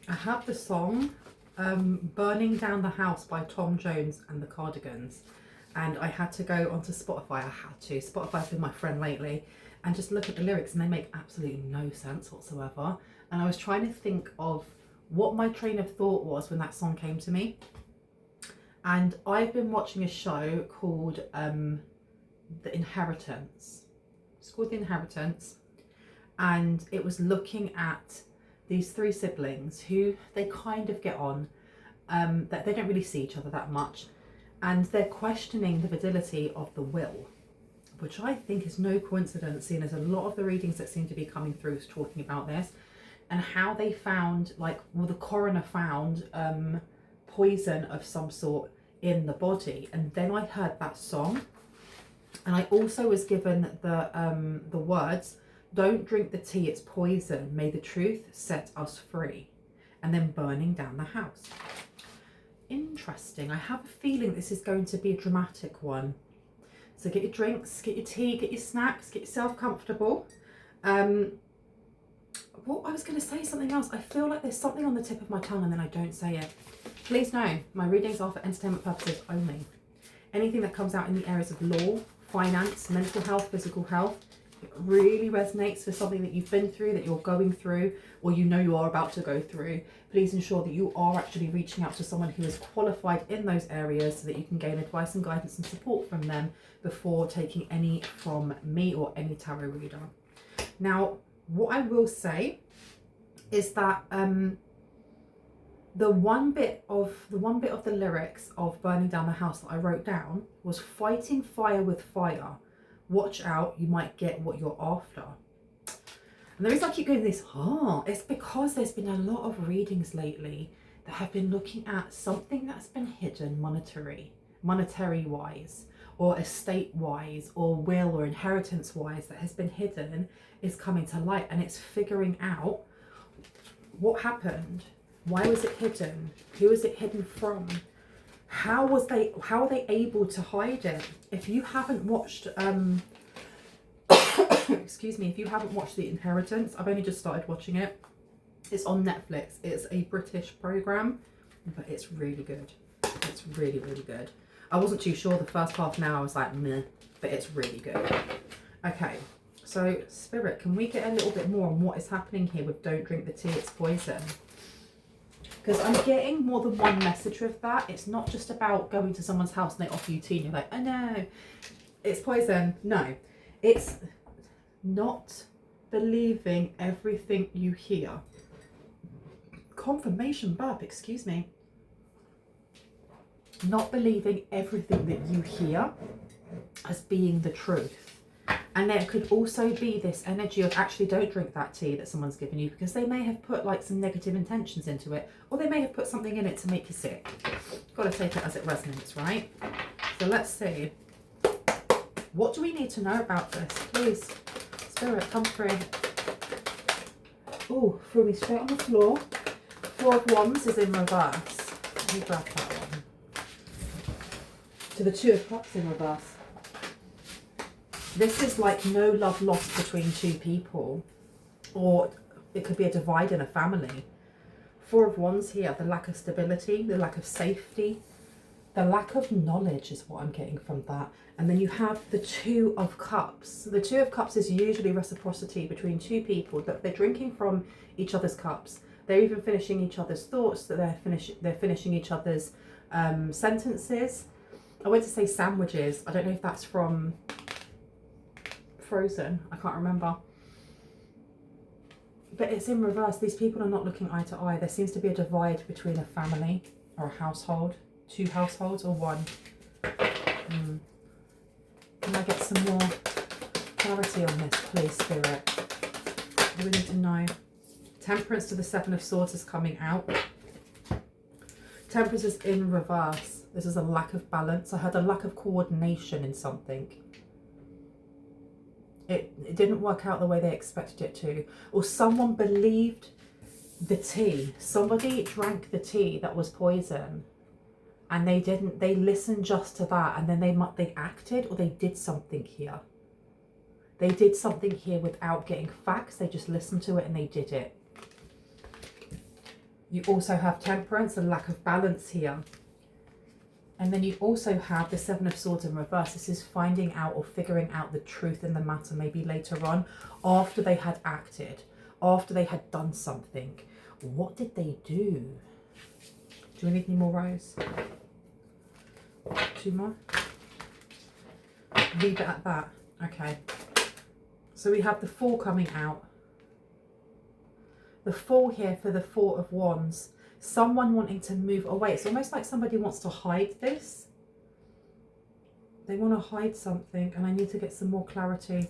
I have the song Burning Down the House by Tom Jones and the Cardigans, and I had to go onto Spotify. Spotify's been my friend lately, and just look at the lyrics, and they make absolutely no sense whatsoever. And I was trying to think of what my train of thought was when that song came to me. And I've been watching a show called The Inheritance. It's called The Inheritance, and it was looking at these three siblings who they kind of get on, that they don't really see each other that much, and they're questioning the validity of the will, which I think is no coincidence, seeing as a lot of the readings that seem to be coming through is talking about this, and how they found, like, well, the coroner found poison of some sort in the body. And then I heard that song, and I also was given the words, "Don't drink the tea, it's poison. May the truth set us free." And then burning down the house. Interesting. I have a feeling this is going to be a dramatic one. So get your drinks, get your tea, get your snacks, get yourself comfortable. Well, I was going to say something else. I feel like there's something on the tip of my tongue and then I don't say it. Please know, my readings are for entertainment purposes only. Anything that comes out in the areas of law, finance, mental health, physical health, it really resonates with something that you've been through, that you're going through, or you know you are about to go through, please ensure that you are actually reaching out to someone who is qualified in those areas so that you can gain advice and guidance and support from them before taking any from me or any tarot reader. Now, what I will say is that the one bit of the lyrics of Burning Down the House that I wrote down was "Fighting fire with fire. Watch out, you might get what you're after." And the reason I keep going this, it's because there's been a lot of readings lately that have been looking at something that's been hidden monetary wise, or estate wise, or will or inheritance wise, that has been hidden, is coming to light, and it's figuring out what happened, why was it hidden, who is it hidden from, how are they able to hide it. If you haven't watched excuse me, if you haven't watched The Inheritance, I've only just started watching it. It's on Netflix. It's a British program, but it's really good. It's really, really good. I wasn't too sure the first half an hour. I was like, meh, but it's really good. Okay, so Spirit, can we get a little bit more on what is happening here with "Don't drink the tea, it's poison"? Because I'm getting more than one message with that. It's not just about going to someone's house and they offer you tea and you're like, "Oh no, it's poison." No, it's not believing everything you hear. Confirmation burp, excuse me. Not believing everything that you hear as being the truth. And there could also be this energy of, actually don't drink that tea that someone's given you, because they may have put like some negative intentions into it, or they may have put something in it to make you sick. Got to take it as it resonates, right? So let's see. What do we need to know about this? Please, Spirit, come through. Oh, threw me straight on the floor. Four of Wands is in reverse. Let me grab that one. To the Two of Cups in reverse. This is like no love lost between two people, or it could be a divide in a family. Four of Wands here, the lack of stability, the lack of safety, the lack of knowledge is what I'm getting from that. And then you have the Two of Cups. The Two of Cups is usually reciprocity between two people, that they're drinking from each other's cups. They're even finishing each other's thoughts, that they're finishing each other's sentences. I went to say sandwiches. I don't know if that's from Frozen, I can't remember, but it's in reverse. These people are not looking eye to eye. There seems to be a divide between a family or a household, two households, or one. Can I get some more clarity on this, please, Spirit? What do we need to know? Temperance to the Seven of Swords is coming out. Temperance is in reverse. This is a lack of balance. I had a lack of coordination in something. It didn't work out the way they expected it to, or someone believed the tea. Somebody drank the tea that was poison, and they listened just to that, and then they acted, or they did something here. They did something here without getting facts. They just listened to it and they did it. You also have temperance, a lack of balance here. And then you also have the Seven of Swords in reverse. This is finding out or figuring out the truth in the matter, maybe later on, after they had acted, after they had done something. What did they do? Do you need any more, Rose? 2 more? Leave it at that. Okay. So we have the Four coming out. The Four here for the Four of Wands. Someone wanting to move away. It's almost like somebody wants to hide this. They want to hide something, and I need to get some more clarity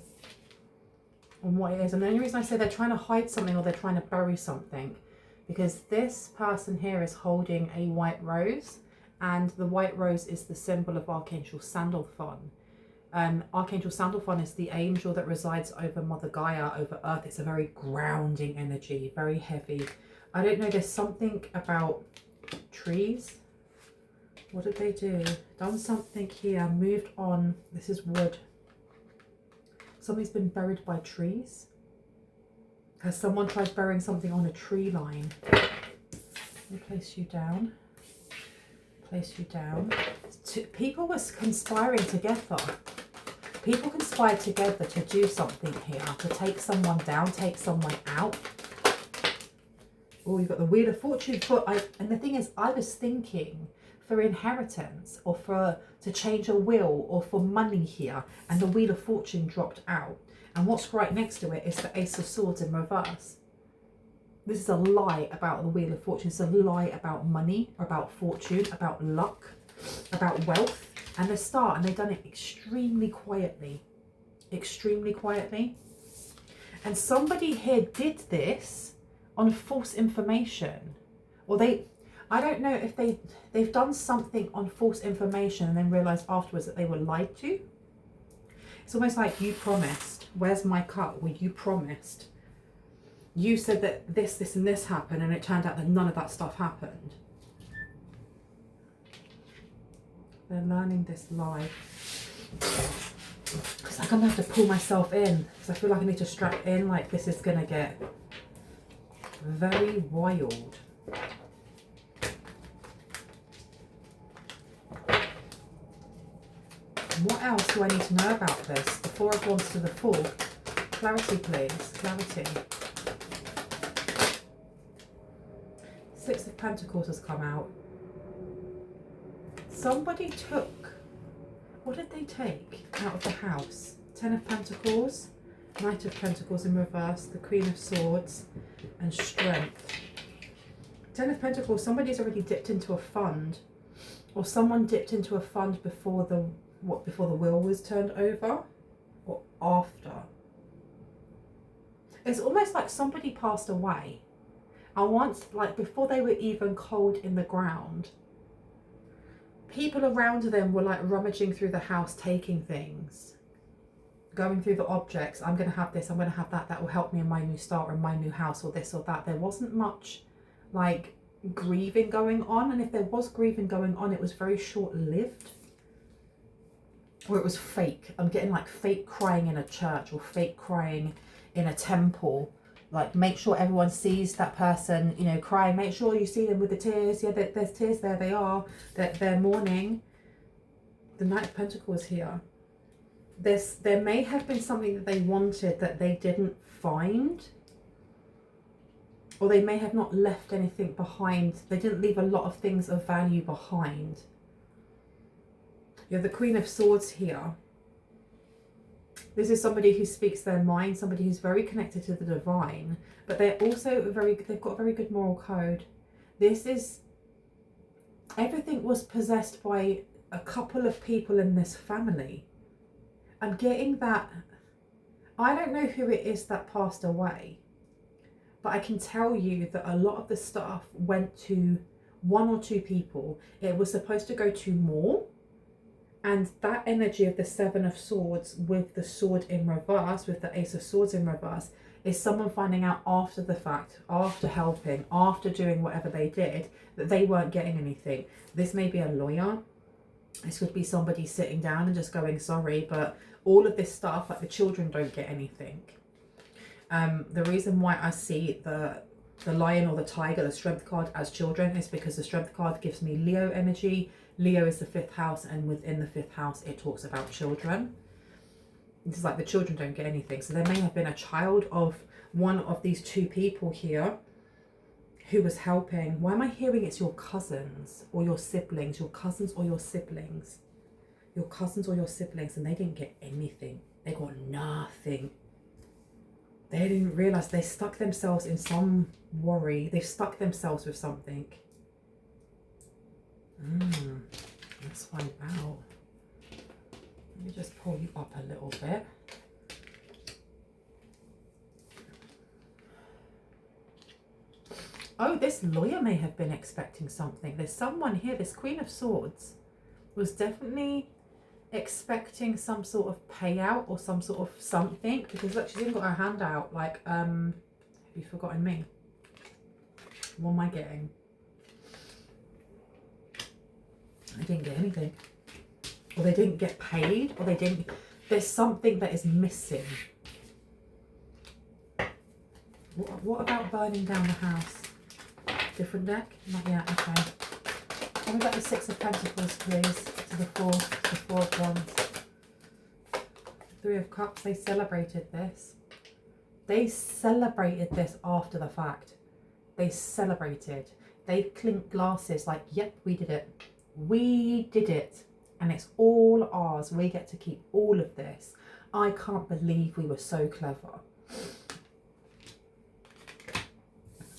on what it is. And the only reason I say they're trying to hide something or they're trying to bury something, because this person here is holding a white rose, and the white rose is the symbol of Archangel Sandalphon. Archangel Sandalphon is the angel that resides over Mother Gaia, over Earth. It's a very grounding energy, very heavy. I don't know, there's something about trees. What did they do? Done something here, moved on. This is wood. Something's been buried by trees. Has someone tried burying something on a tree line? Let me place you down. Place you down. People were conspiring together. People conspired together to do something here, to take someone down, take someone out. Oh, you've got the Wheel of Fortune. And the thing is, I was thinking for inheritance or to change a will or for money here, and the Wheel of Fortune dropped out. And what's right next to it is the Ace of Swords in reverse. This is a lie about the Wheel of Fortune. It's a lie about money, about fortune, about luck, about wealth. And the Star, and they've done it extremely quietly. Extremely quietly. And somebody here did this on false information. Or I don't know if they've done something on false information and then realised afterwards that they were lied to. It's almost like you promised. Where's my cut? Well, you promised. You said that this and this happened, and it turned out that none of that stuff happened. They're learning this lie. It's like I'm going to have to pull myself in, because I feel like I need to strap in, like this is going to get very wild. What else do I need to know about this? The Four of Wands to the Four. Clarity, please. Clarity. Six of Pentacles has come out. Somebody took... What did they take out of the house? 10 of Pentacles. Knight of Pentacles in reverse. The Queen of Swords. And Strength. 10 of Pentacles. Somebody's already dipped into a fund. Or someone dipped into a fund before the will was turned over, or after. It's almost like somebody passed away, and once, like before they were even cold in the ground, people around them were like rummaging through the house, taking things, going through the objects. I'm going to have this, I'm going to have that, that will help me in my new start or in my new house, or this or that. There wasn't much like grieving going on, and if there was grieving going on, it was very short-lived. Or it was fake. I'm getting like fake crying in a church or fake crying in a temple. Like, make sure everyone sees that person, you know, crying. Make sure you see them with the tears. Yeah, there's tears there. They are. They're mourning. The Knight of Pentacles here. There may have been something that they wanted that they didn't find. Or they may have not left anything behind. They didn't leave a lot of things of value behind. You have the Queen of Swords here. This is somebody who speaks their mind, somebody who's very connected to the divine, but they're also they've got a very good moral code. This is, everything was possessed by a couple of people in this family. I'm getting that, I don't know who it is that passed away, but I can tell you that a lot of the stuff went to one or two people. It was supposed to go to more. And that energy of the Seven of Swords with the sword in reverse, with the Ace of Swords in reverse, is someone finding out after the fact, after helping, after doing whatever they did, that they weren't getting anything. This may be a lawyer. This could be somebody sitting down and just going, sorry, but all of this stuff, like the children don't get anything. The reason why I see the the lion or the tiger, the strength card as children, is because the strength card gives me Leo energy. Leo is the 5th house, and within the 5th house it talks about children. It's like the children don't get anything. So there may have been a child of one of these two people here who was helping. Why am I hearing it's your cousins or your siblings? Your cousins or your siblings. Your cousins or your siblings, and they didn't get anything. They got nothing. They didn't realise they stuck themselves in some worry. They've stuck themselves with something. Let's find out. Let me just pull you up a little bit. Oh, this lawyer may have been expecting something. There's someone here, this Queen of Swords was definitely expecting some sort of payout or some sort of something, because look, she's even got her hand out like, have you forgotten me? What am I getting? I didn't get anything. Or they didn't get paid, or they didn't, there's something that is missing. What about burning down the house? Different deck? Not yet, okay. Tell me about the 6 of Pentacles, please, to the 4 of Wands. 3 of Cups, they celebrated this. They celebrated this after the fact. They celebrated. They clinked glasses like, yep, we did it. We did it. And it's all ours. We get to keep all of this. I can't believe we were so clever.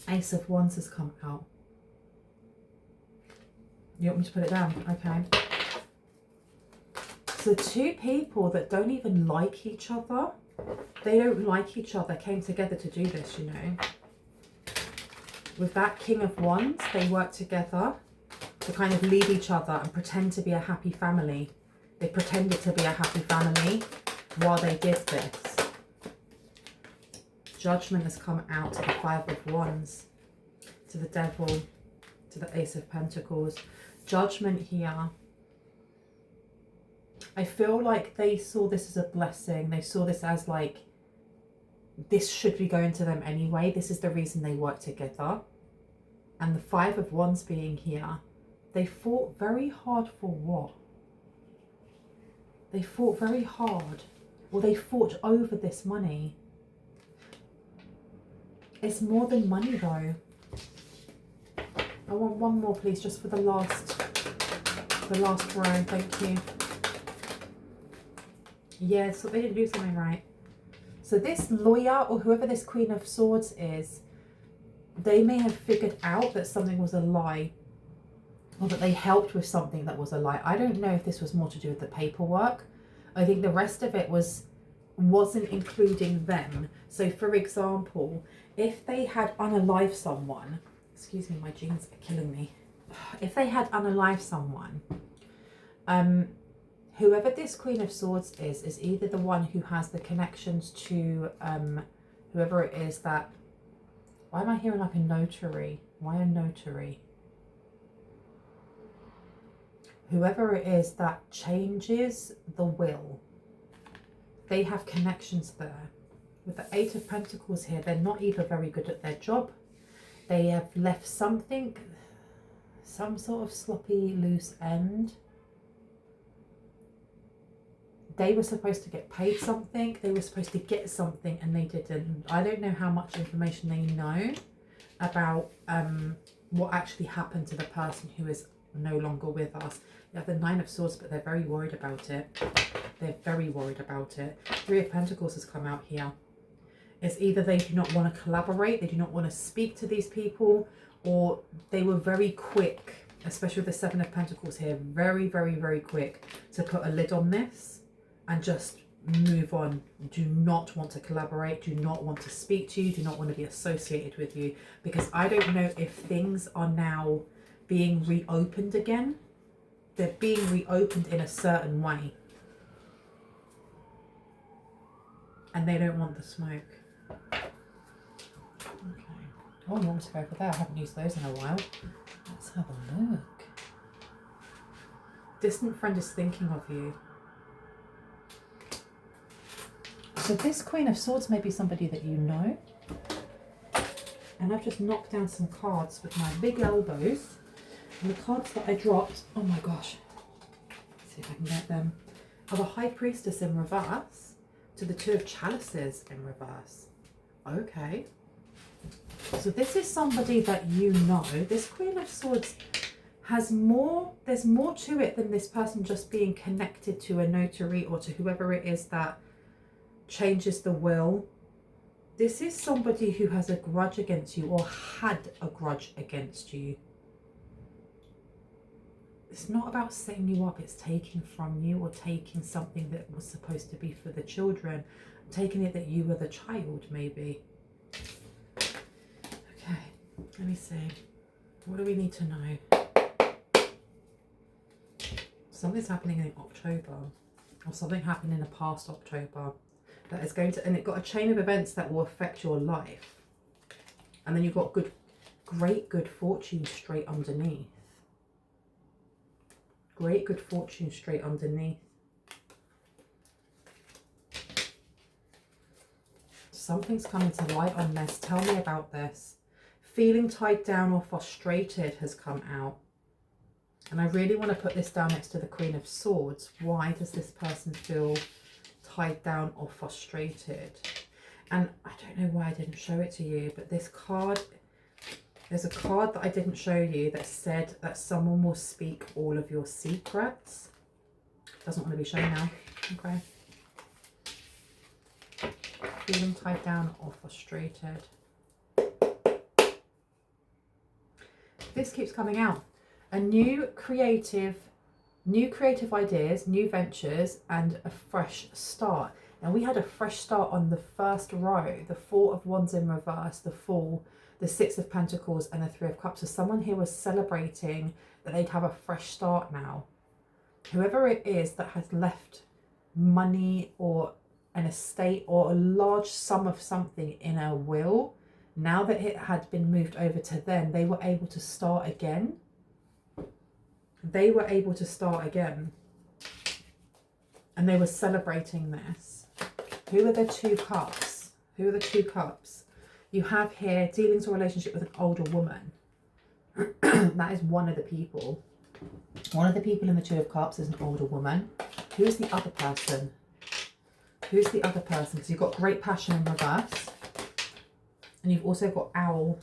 Ace of Wands has come out. You want me to put it down? Okay. So two people that don't even like each other, they don't like each other, came together to do this, you know. With that King of Wands, they work together to kind of lead each other and pretend to be a happy family. They pretended to be a happy family while they did this. Judgment has come out to the 5 of Wands, to the Devil, to the Ace of Pentacles. Judgment here. I feel like they saw this as a blessing. They saw this as like, this should be going to them anyway. This is the reason they work together. And the 5 of Wands being here, they fought very hard for what? They fought very hard. Or they fought over this money. It's more than money though. I want one more please, just for the last row, thank you. Yeah, so they didn't do something right. So this lawyer, or whoever this Queen of Swords is, they may have figured out that something was a lie, or that they helped with something that was a lie. I don't know if this was more to do with the paperwork. I think the rest of it wasn't including them. So for example, if they had unalived someone, excuse me, my jeans are killing me. If they had unalived someone, whoever this Queen of Swords is either the one who has the connections to whoever it is that, why am I hearing like a notary? Why a notary? Whoever it is that changes the will, they have connections there. With the 8 of Pentacles here, they're not either very good at their job. They have left something, some sort of sloppy loose end. They were supposed to get paid something. They were supposed to get something and they didn't. I don't know how much information they know about what actually happened to the person who is no longer with us. They have the 9 of Swords, but they're very worried about it. They're very worried about it. 3 of Pentacles has come out here. It's either they do not want to collaborate, they do not want to speak to these people, or they were very quick, especially with the 7 of Pentacles here, very, very, very quick to put a lid on this and just move on. Do not want to collaborate, do not want to speak to you, do not want to be associated with you, because I don't know if things are now being reopened again. They're being reopened in a certain way. And they don't want the smoke. Okay. Oh, you want to go over there? I haven't used those in a while. Let's have a look. Distant friend is thinking of you. So this Queen of Swords may be somebody that you know. And I've just knocked down some cards with my big elbows. And the cards that I dropped, oh my gosh, let's see if I can get them, are the High Priestess in reverse to the Two of Chalices in reverse. Okay. So this is somebody that you know. This Queen of Swords has more, there's more to it than this person just being connected to a notary or to whoever it is that changes the will. This is somebody who has a grudge against you or had a grudge against you. It's not about setting you up, it's taking from you or taking something that was supposed to be for the children. Taking it that you were the child, maybe. Okay, let me see. What do we need to know? Something's happening in October, or something happened in the past October that is going to, and it got a chain of events that will affect your life. And then you've got great good fortune straight underneath. Great good fortune straight underneath. Something's coming to light on this. Tell me about this. Feeling tied down or frustrated has come out. And I really want to put this down next to the Queen of Swords. Why does this person feel tied down or frustrated? And I don't know why I didn't show it to you, but this card, there's a card that I didn't show you that said that someone will speak all of your secrets. Doesn't want to be shown now. Okay. Feeling tied down or frustrated. This keeps coming out. A new creative ideas, new ventures, and a fresh start. Now we had a fresh start on the first row, the Four of Wands in reverse, the Fool, the Six of Pentacles, and the Three of Cups. So someone here was celebrating that they'd have a fresh start now. Whoever it is that has left money or an estate or a large sum of something in a will, now that it had been moved over to them, they were able to start again. They were able to start again. And they were celebrating this. Who are the Two Cups? Who are the Two Cups? You have here dealings or relationship with an older woman. That is one of the people. One of the people in the Two of Cups is an older woman. Who is the other person? Who's the other person? Because you've got great passion in reverse. And you've also got Owl.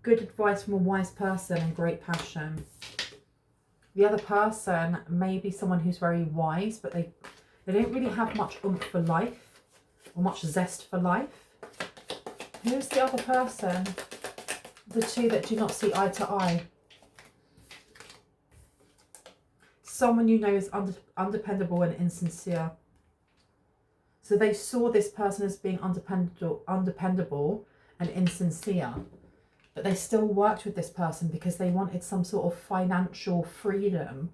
Good advice from a wise person and great passion. The other person may be someone who's very wise, but they don't really have much oomph for life or much zest for life. Who's the other person? The two that do not see eye to eye. Someone you know is undependable and insincere. So they saw this person as being undependable and insincere. But they still worked with this person because they wanted some sort of financial freedom.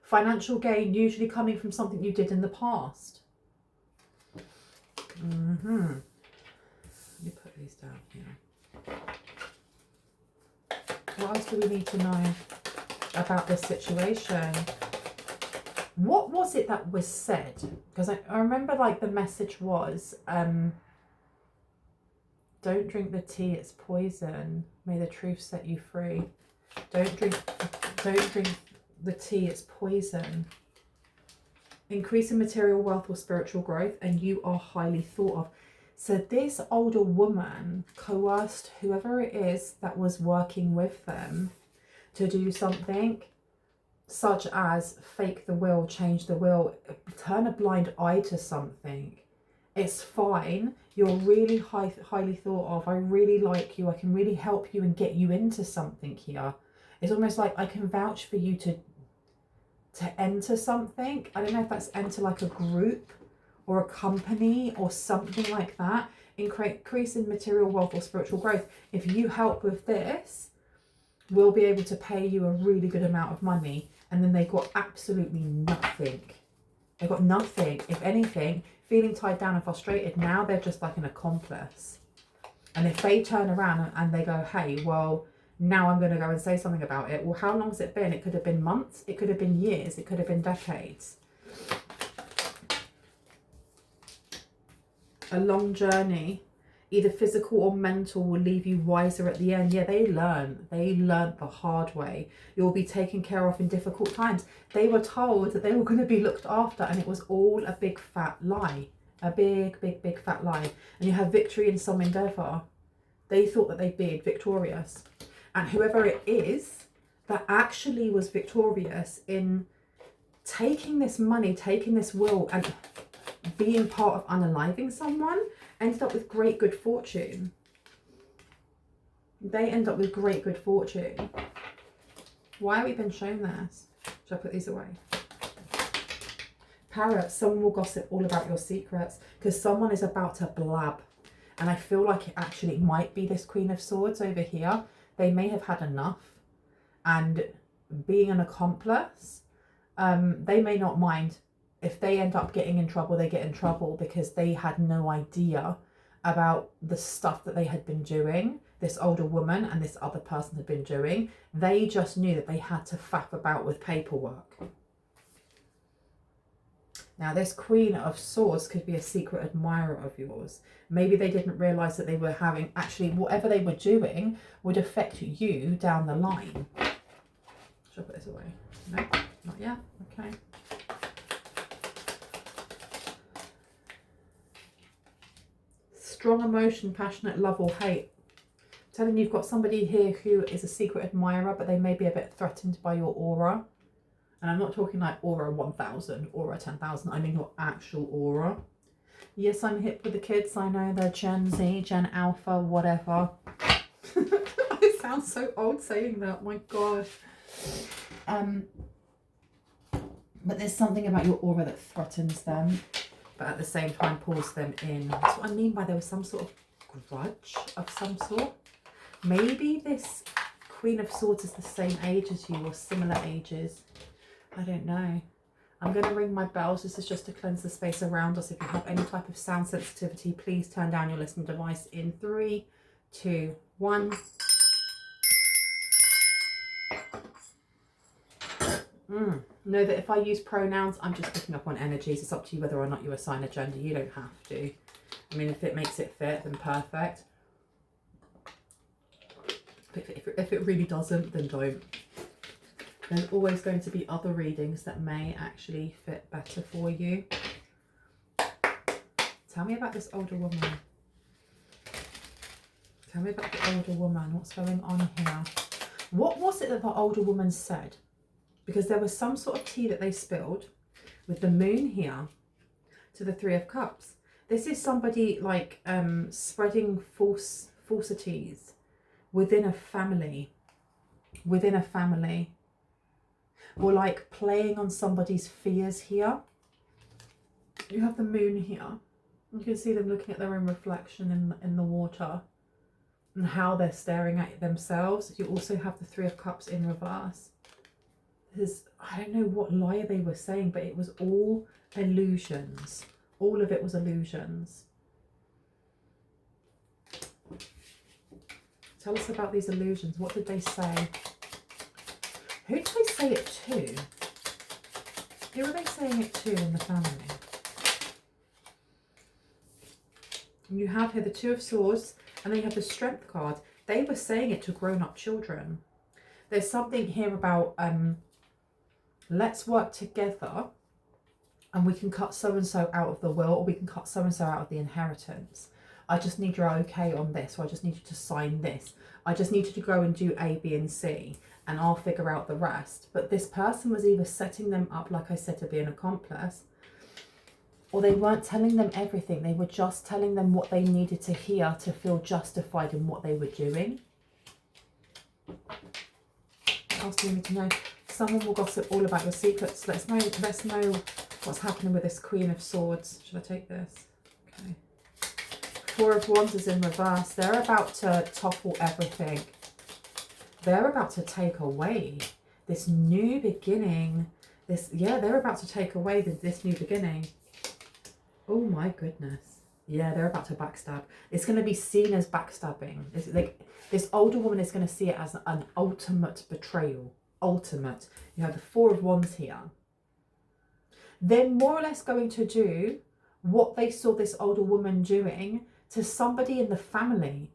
Financial gain usually coming from something you did in the past. Let me put these down here. What else do we need to know about this situation? What was it that was said? Because I remember like the message was, don't drink the tea, it's poison. May the truth set you free. Don't drink the tea, it's poison. Increase in material wealth or spiritual growth, and you are highly thought of. So this older woman coerced whoever it is that was working with them to do something, such as fake the will, change the will, turn a blind eye to something. It's fine. You're really highly thought of. I really like you. I can really help you and get you into something here. It's almost like I can vouch for you to enter something. I don't know if that's enter like a group or a company or something like that. Increase in material wealth or spiritual growth. If you help with this, we'll be able to pay you a really good amount of money. And then they got absolutely nothing. They got nothing. If anything, feeling tied down and frustrated, now they're just like an accomplice. And if they turn around and they go, hey, well, now I'm going to go and say something about it. Well, how long has it been? It could have been months. It could have been years. It could have been decades. A long journey. either physical or mental, will leave you wiser at the end. Yeah, they learned the hard way. You'll be taken care of in difficult times. They were told that they were going to be looked after, and it was all a big fat lie. A big fat lie. And you have victory in some endeavour. They thought that they'd be victorious. And whoever it is that actually was victorious in taking this money, taking this will, and being part of unaliving someone, ended up with great good fortune. They end up with great good fortune. Why have we been shown this? Should I put these away? Parrot, someone will gossip all about your secrets because someone is about to blab. And I feel like it actually might be this Queen of Swords over here. They may have had enough. And being an accomplice, they may not mind. If they end up getting in trouble, they get in trouble because they had no idea about the stuff that they had been doing, this older woman and this other person had been doing. They just knew that they had to faff about with paperwork. Now, this Queen of Swords could be a secret admirer of yours. Maybe they didn't realise that they were having, actually, whatever they were doing would affect you down the line. Should I put this away? No, not yet. Okay. Strong emotion, passionate love or hate. I'm telling you, you've got somebody here who is a secret admirer, but they may be a bit threatened by your aura. And I'm not talking like aura 1000, aura 10,000. I mean your actual aura. Yes, I'm hip with the kids. I know they're Gen Z, Gen Alpha, whatever. I sound so old saying that. My gosh. But there's something about your aura that threatens them, but at the same time pulls them in. That's what I mean by there was some sort of grudge of some sort. Maybe this Queen of Swords is the same age as you or similar ages. I don't know. I'm going to ring my bells. This is just to cleanse the space around us. If you have any type of sound sensitivity, please turn down your listening device in 3, 2, 1. Know that if I use pronouns, I'm just picking up on energies. It's up to you whether or not you assign a gender. You don't have to. I mean, if it makes it fit, then perfect. If it really doesn't, then don't. There's always going to be other readings that may actually fit better for you. Tell me about this older woman. Tell me about the older woman. What's going on here? What was it that the older woman said? Because there was some sort of tea that they spilled with the moon here to the 3 of Cups. This is somebody like spreading falsities within a family. Within a family. Or like playing on somebody's fears here. You have the moon here. You can see them looking at their own reflection in the water. And how they're staring at themselves. You also have the 3 of Cups in reverse. I don't know what lie they were saying, but it was all illusions. All of it was illusions. Tell us about these illusions. What did they say? Who did they say it to? Who are they saying it to in the family? And you have here the 2 of Swords, and then you have the Strength card. They were saying it to grown-up children. There's something here about let's work together and we can cut so-and-so out of the will, or we can cut so-and-so out of the inheritance. I just need your okay on this, or I just need you to sign this. I just need you to go and do A, B, and C, and I'll figure out the rest. But this person was either setting them up, like I said, to be an accomplice, or they weren't telling them everything. They were just telling them what they needed to hear to feel justified in what they were doing. What else do you need to know? Someone will gossip all about your secrets. Let's know what's happening with this Queen of Swords. Should I take this? Okay. 4 of Wands is in reverse. They're about to topple everything. They're about to take away this new beginning. They're about to take away this new beginning. Oh my goodness. Yeah, they're about to backstab. It's going to be seen as backstabbing. It's like this older woman is going to see it as an ultimate betrayal. Ultimate. You have the 4 of Wands here. They're more or less going to do what they saw this older woman doing to somebody in the family.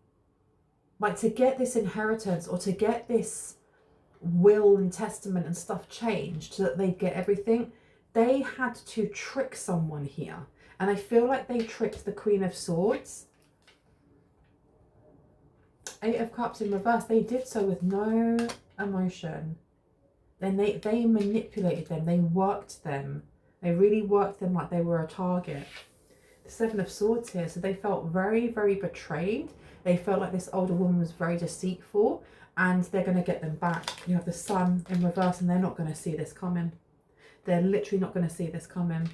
Like, to get this inheritance or to get this will and testament and stuff changed so that they get everything, they had to trick someone here. And I feel like they tricked the Queen of Swords. Eight of Cups in reverse. They did so with no emotion. Then they manipulated them. They worked them. They really worked them like they were a target. The Seven of Swords here. So they felt very, very betrayed. They felt like this older woman was very deceitful. And they're going to get them back. You have the Sun in reverse and they're not going to see this coming. They're literally not going to see this coming.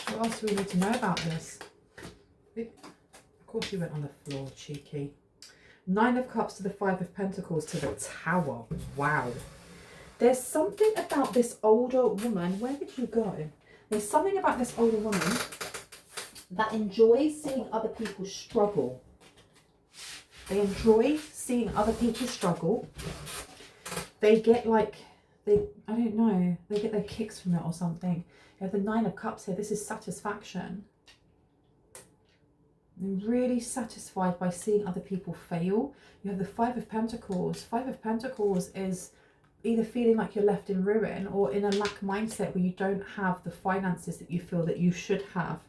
What else do we need to know about this? Of course he went on the floor, cheeky. Nine of Cups to the Five of Pentacles to the Tower. Wow. There's something about this older woman. Where did you go? There's something about this older woman that enjoys seeing other people struggle. They enjoy seeing other people struggle. They get like, I don't know, they get their kicks from it or something. You have the Nine of Cups here. This is satisfaction. I'm really satisfied by seeing other people fail. You have the Five of Pentacles. Five of Pentacles is either feeling like you're left in ruin or in a lack mindset where you don't have the finances that you feel that you should have.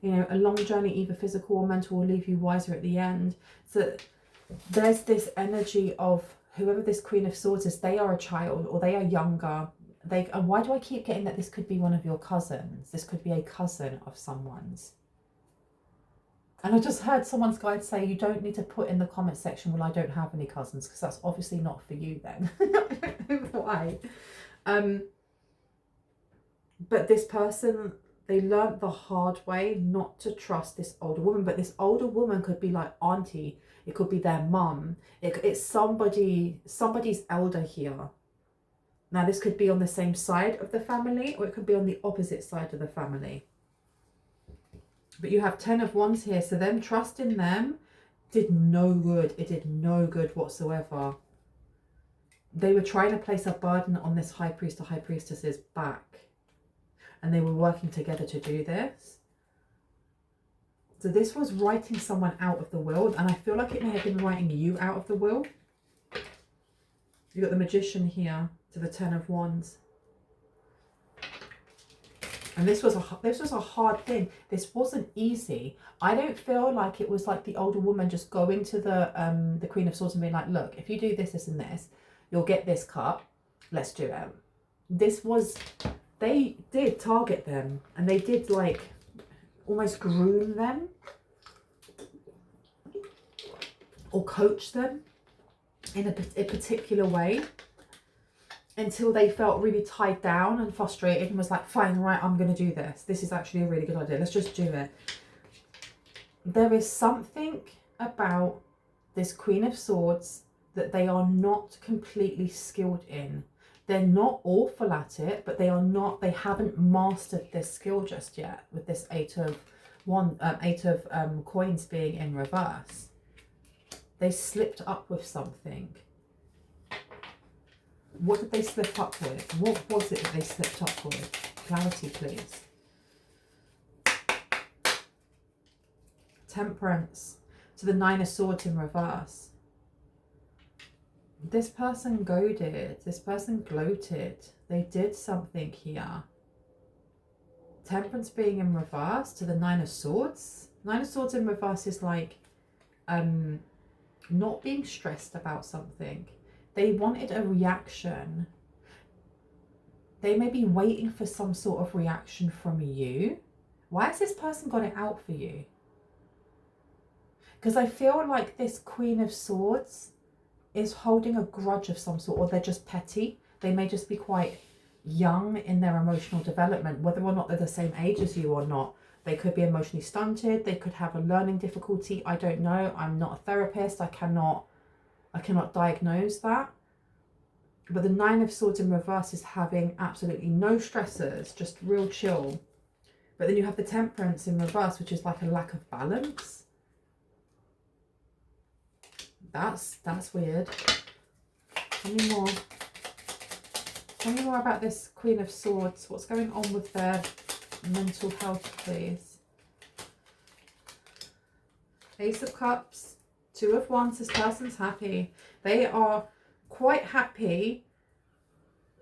You know, a long journey, either physical or mental, will leave you wiser at the end. So there's this energy of whoever this Queen of Swords is, they are a child or they are younger. And why do I keep getting that this could be one of your cousins? This could be a cousin of someone's. And I just heard someone's guide say you don't need to put in the comment section, well, I don't have any cousins, because that's obviously not for you then. I don't know why. But this person, they learnt the hard way not to trust this older woman. But this older woman could be like auntie. It could be their mum. It's somebody's elder here. Now, this could be on the same side of the family, or it could be on the opposite side of the family. But you have 10 of Wands here, so them trusting them did no good. It did no good whatsoever. They were trying to place a burden on this High Priest or High Priestess's back. And they were working together to do this. So this was writing someone out of the will, and I feel like it may have been writing you out of the will. You've got the Magician here to the 10 of Wands. And this was a hard thing. This wasn't easy. I don't feel like it was like the older woman just going to the Queen of Swords and being like, look, if you do this, this and this, you'll get this cut. Let's do it. This was, they did target them and they did like almost groom them or coach them in a particular way, until they felt really tied down and frustrated and was like, fine, right, I'm going to do this. This is actually a really good idea. Let's just do it. There is something about this Queen of Swords that they are not completely skilled in. They're not awful at it, but they haven't mastered this skill just yet with this Eight of Coins being in reverse. They slipped up with something. What did they slip up with? What was it that they slipped up with? Clarity, please. Temperance to the Nine of Swords in reverse. This person goaded. This person gloated. They did something here. Temperance being in reverse to the Nine of Swords. Nine of Swords in reverse is like not being stressed about something. They wanted a reaction. They may be waiting for some sort of reaction from you. Why has this person got it out for you? Because I feel like this Queen of Swords is holding a grudge of some sort, or they're just petty. They may just be quite young in their emotional development, whether or not they're the same age as you or not. They could be emotionally stunted. They could have a learning difficulty. I don't know. I'm not a therapist. I cannot diagnose that. But the Nine of Swords in reverse is having absolutely no stressors, just real chill. But then you have the Temperance in reverse, which is like a lack of balance. That's weird. How many more? Tell me more about this Queen of Swords. What's going on with their mental health, please? Ace of Cups, Two of Wands. This person's happy. They are quite happy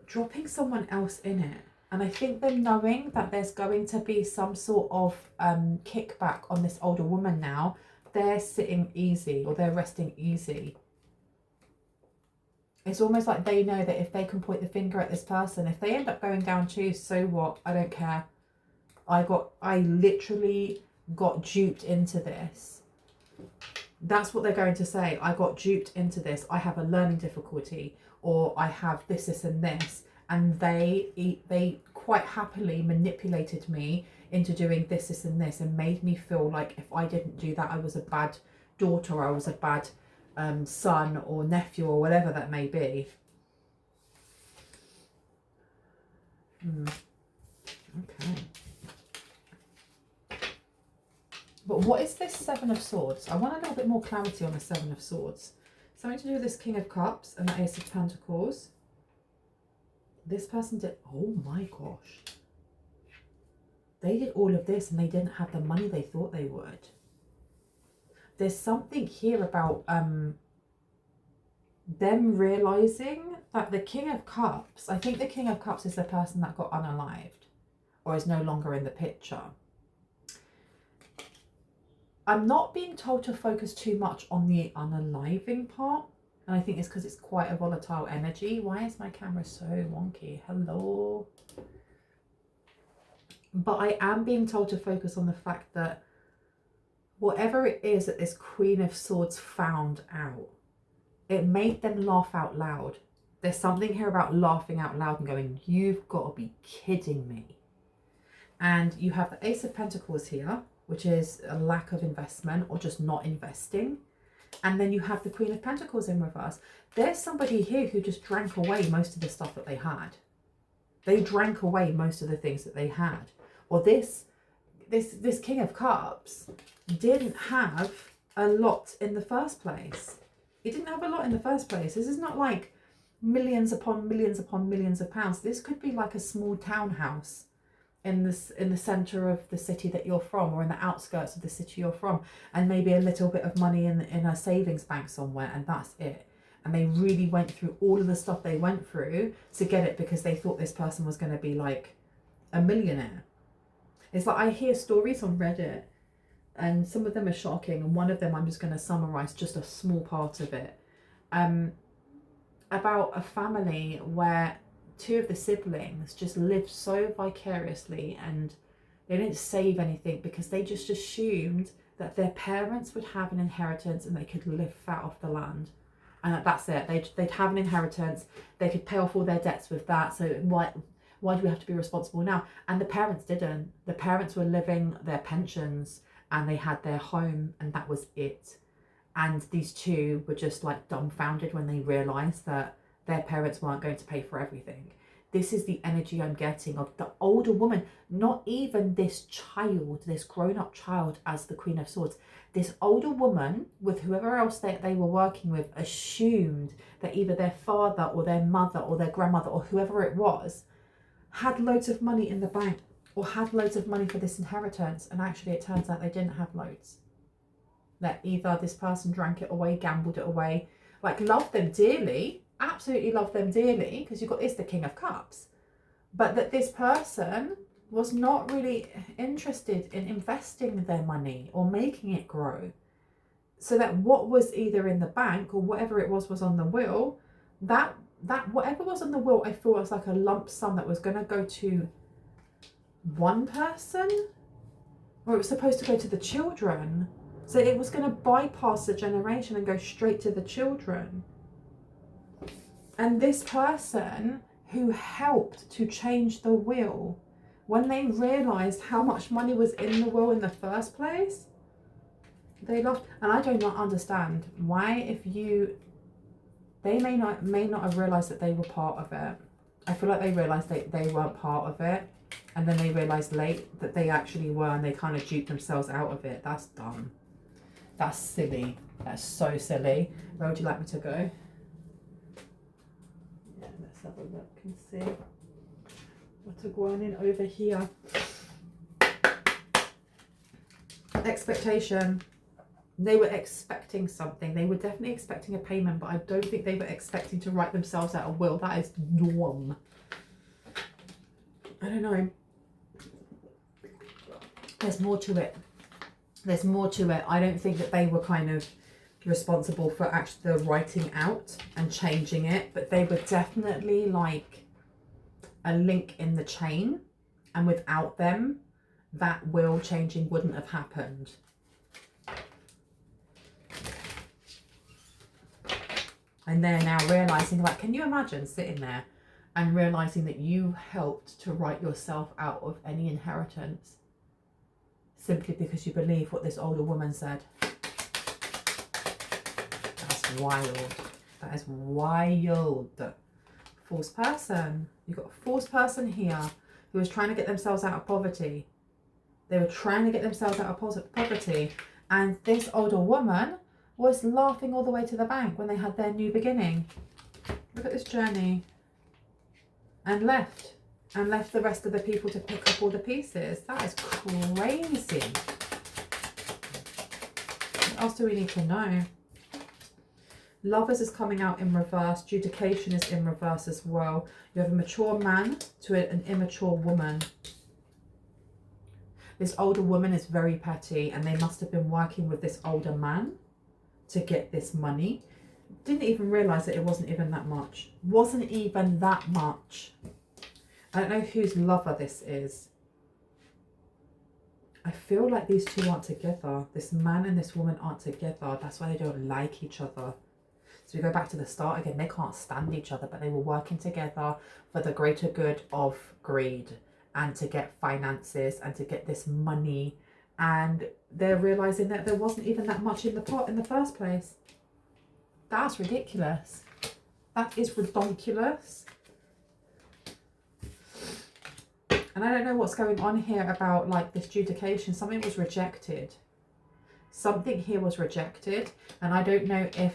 dropping someone else in it. And I think them knowing that there's going to be some sort of kickback on this older woman now, they're sitting easy, or they're resting easy. It's almost like they know that if they can point the finger at this person, if they end up going down too, so what? I don't care. I literally got duped into this. That's what they're going to say. I got duped into this. I have a learning difficulty, or I have this, this and this. And they quite happily manipulated me into doing this, this and this, and made me feel like if I didn't do that, I was a bad daughter, or I was a bad son or nephew, or whatever that may be. Okay. But what is this Seven of Swords? I want a little bit more clarity on the Seven of Swords. Something to do with this King of Cups and the Ace of Pentacles. This person did, oh my gosh. They did all of this and they didn't have the money they thought they would. There's something here about them realizing that the King of Cups, I think the King of Cups is the person that got unalived or is no longer in the picture. I'm not being told to focus too much on the unaliving part. And I think it's because it's quite a volatile energy. Why is my camera so wonky? Hello. But I am being told to focus on the fact that whatever it is that this Queen of Swords found out, it made them laugh out loud. There's something here about laughing out loud and going, you've got to be kidding me. And you have the Ace of Pentacles here, which is a lack of investment or just not investing. And then you have the Queen of Pentacles in reverse. There's somebody here who just drank away most of the stuff that they had. They drank away most of the things that they had. Or this King of Cups didn't have a lot in the first place. He didn't have a lot in the first place. This is not like millions upon millions upon millions of pounds. This could be like a small townhouse in the center of the city that you're from, or in the outskirts of the city you're from, and maybe a little bit of money in a savings bank somewhere, and that's it. And they really went through all of the stuff they went through to get it because they thought this person was going to be like a millionaire. It's like I hear stories on Reddit, and some of them are shocking, and one of them I'm just going to summarize just a small part of it, about a family where two of the siblings just lived so vicariously, and they didn't save anything because they just assumed that their parents would have an inheritance and they could live fat off the land, and that's it. They'd have an inheritance, they could pay off all their debts with that, so why do we have to be responsible now? And the parents didn't. The parents were living their pensions and they had their home, and that was it. And these two were just like dumbfounded when they realized that their parents weren't going to pay for everything. This is the energy I'm getting of the older woman, not even this child, this grown-up child as the Queen of Swords. This older woman, with whoever else they were working with, assumed that either their father or their mother or their grandmother or whoever it was had loads of money in the bank or had loads of money for this inheritance. And actually it turns out they didn't have loads. That either this person drank it away, gambled it away, like loved them dearly, absolutely love them dearly, because you've got the King of Cups, but that this person was not really interested in investing their money or making it grow, so that what was either in the bank or whatever it was on the will, that whatever was on the will, I thought was like a lump sum that was going to go to one person, or it was supposed to go to the children, so it was going to bypass the generation and go straight to the children. And this person who helped to change the will, when they realized how much money was in the will in the first place, they lost. And I do not understand why, they may not have realized that they were part of it. I feel like they realized they weren't part of it, and then they realized late that they actually were, and they kind of duped themselves out of it. That's dumb. That's silly. That's so silly. Where would you like me to go? Yeah, let's have a look and see what's going in over here. Expectation. They were expecting something. They were definitely expecting a payment, but I don't think they were expecting to write themselves out a will. That is norm. I don't know. There's more to it. There's more to it. I don't think that they were kind of responsible for actually the writing out and changing it, but they were definitely like a link in the chain, and without them, that will changing wouldn't have happened. And they're now realizing, like, can you imagine sitting there and realizing that you helped to write yourself out of any inheritance simply because you believe what this older woman said? That's wild. That is wild. False person. You've got a false person here who was trying to get themselves out of poverty. They were trying to get themselves out of poverty. And this older woman was laughing all the way to the bank when they had their new beginning. Look at this journey. And left the rest of the people to pick up all the pieces. That is crazy. What else do we need to know? Lovers is coming out in reverse. Judication is in reverse as well. You have a mature man to an immature woman. This older woman is very petty, and they must have been working with this older man to get this money. Didn't even realise that it wasn't even that much. Wasn't even that much. I don't know whose lover this is. I feel like these two aren't together. This man and this woman aren't together. That's why they don't like each other. So we go back to the start again. They can't stand each other, but they were working together for the greater good of greed and to get finances and to get this money. And they're realising that there wasn't even that much in the pot in the first place. That's ridiculous. That is redonkulous. And I don't know what's going on here about like this judication. Something was rejected. Something here was rejected. And I don't know if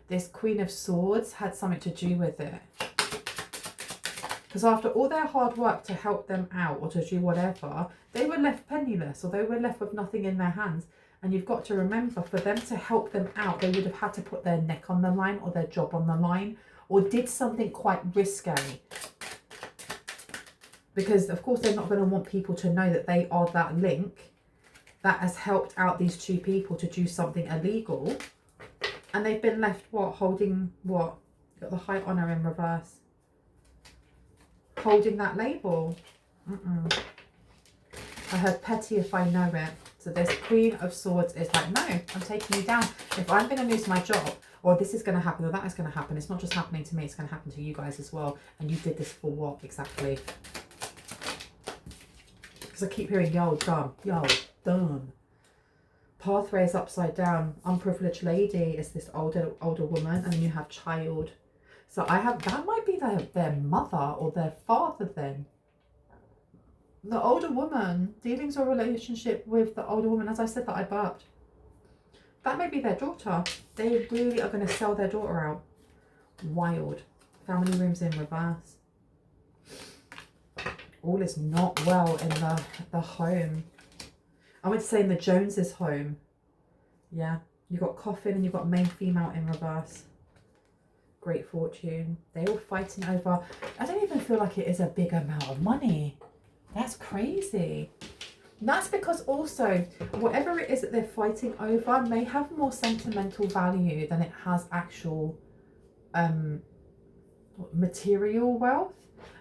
this Queen of Swords had something to do with it. Because after all their hard work to help them out or to do whatever, they were left penniless, or they were left with nothing in their hands. And you've got to remember, for them to help them out, they would have had to put their neck on the line or their job on the line, or did something quite risque. Because of course they're not going to want people to know that they are that link that has helped out these two people to do something illegal. And they've been left, what, holding what? Got the high honour in reverse. Holding that label. I heard petty if I know it. So this Queen of Swords is like, no, I'm taking you down. If I'm going to lose my job, or this is going to happen, or that is going to happen, it's not just happening to me, it's going to happen to you guys as well. And you did this for what exactly? Because I keep hearing, yo, done, yo, done. Pathway is upside down. Unprivileged lady is this older woman, and then you have child. So I have, that might be their mother or their father then. The older woman, dealings or relationship with the older woman, as I said that I burped. That may be their daughter. They really are going to sell their daughter out. Wild. Family rooms in reverse. All is not well in the home. I would say in the Joneses' home. Yeah. You've got coffin and you've got main female in reverse. Great fortune. They're all fighting over, I don't even feel like it is a big amount of money. That's crazy. That's because also whatever it is that they're fighting over may have more sentimental value than it has actual material wealth.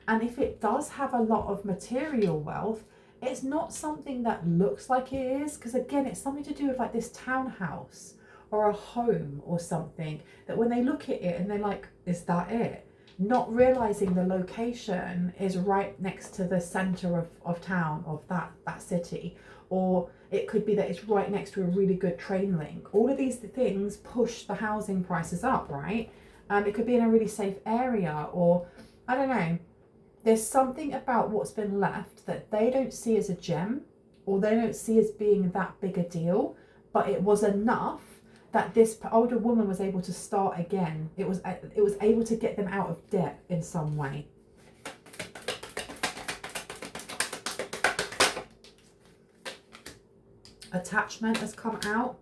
And if it does have a lot of material wealth, it's not something that looks like it is, because again, it's something to do with like this townhouse or a home or something, that when they look at it and they're like, is that it? Not realizing the location is right next to the center of town, of that city. Or it could be that it's right next to a really good train link. All of these things push the housing prices up, right? It could be in a really safe area, or I don't know. There's something about what's been left that they don't see as a gem, or they don't see as being that big a deal, but it was enough that this older woman was able to start again. It was able to get them out of debt in some way. Attachment has come out.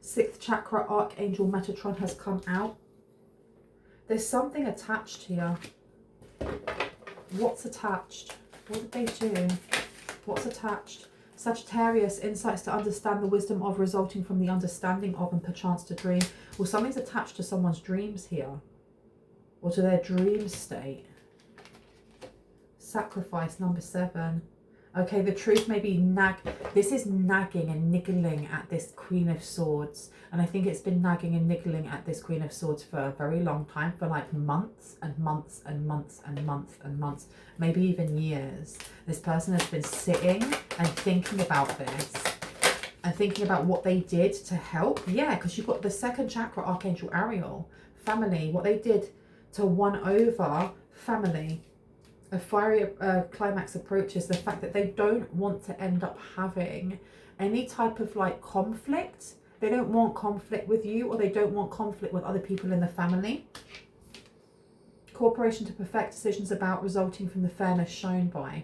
6th chakra Archangel Metatron has come out. There's something attached here. What's attached? What did they do? What's attached? Sagittarius, insights to understand the wisdom of, resulting from the understanding of, and perchance to dream. Well, something's attached to someone's dreams here, or to their dream state. Sacrifice, number 7. Okay, the truth may be this is nagging and niggling at this Queen of Swords. And I think it's been nagging and niggling at this Queen of Swords for a very long time, for like months and months and months and months and months, maybe even years. This person has been sitting and thinking about this and thinking about what they did to help. Yeah, because you've got the 2nd chakra Archangel Ariel, family, what they did to won over family. A fiery climax approaches, the fact that they don't want to end up having any type of like conflict. They don't want conflict with you, or they don't want conflict with other people in the family. Cooperation to perfect decisions about, resulting from the fairness shown by.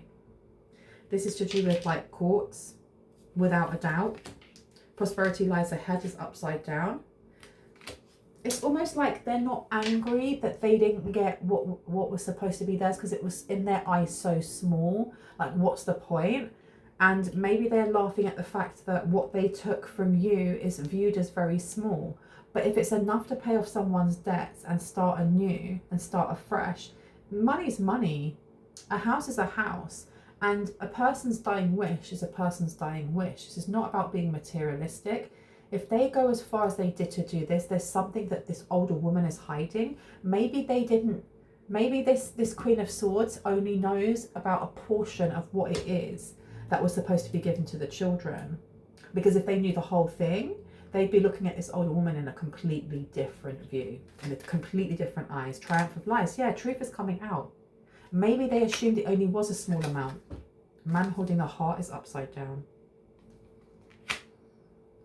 This is to do with like courts, without a doubt. Prosperity lies ahead is upside down. It's almost like they're not angry that they didn't get what was supposed to be theirs, because it was in their eyes so small. Like, what's the point? And maybe they're laughing at the fact that what they took from you is viewed as very small. But if it's enough to pay off someone's debts and start anew and start afresh, money's money. A house is a house. And a person's dying wish is a person's dying wish. This is not about being materialistic. If they go as far as they did to do this, there's something that this older woman is hiding. Maybe they didn't, maybe this Queen of Swords only knows about a portion of what it is that was supposed to be given to the children. Because if they knew the whole thing, they'd be looking at this older woman in a completely different view, in a completely different eyes. Triumph of lies. Yeah, truth is coming out. Maybe they assumed it only was a small amount. Man holding the heart is upside down.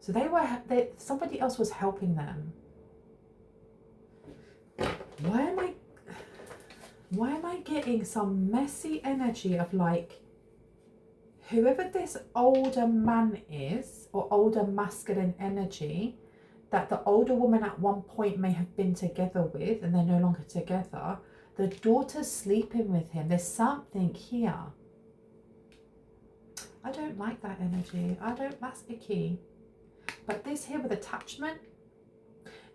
So somebody else was helping them. Why am I getting some messy energy of like, whoever this older man is, or older masculine energy, that the older woman at one point may have been together with, and they're no longer together, the daughter's sleeping with him. There's something here. I don't like that energy. That's icky. But this here with attachment,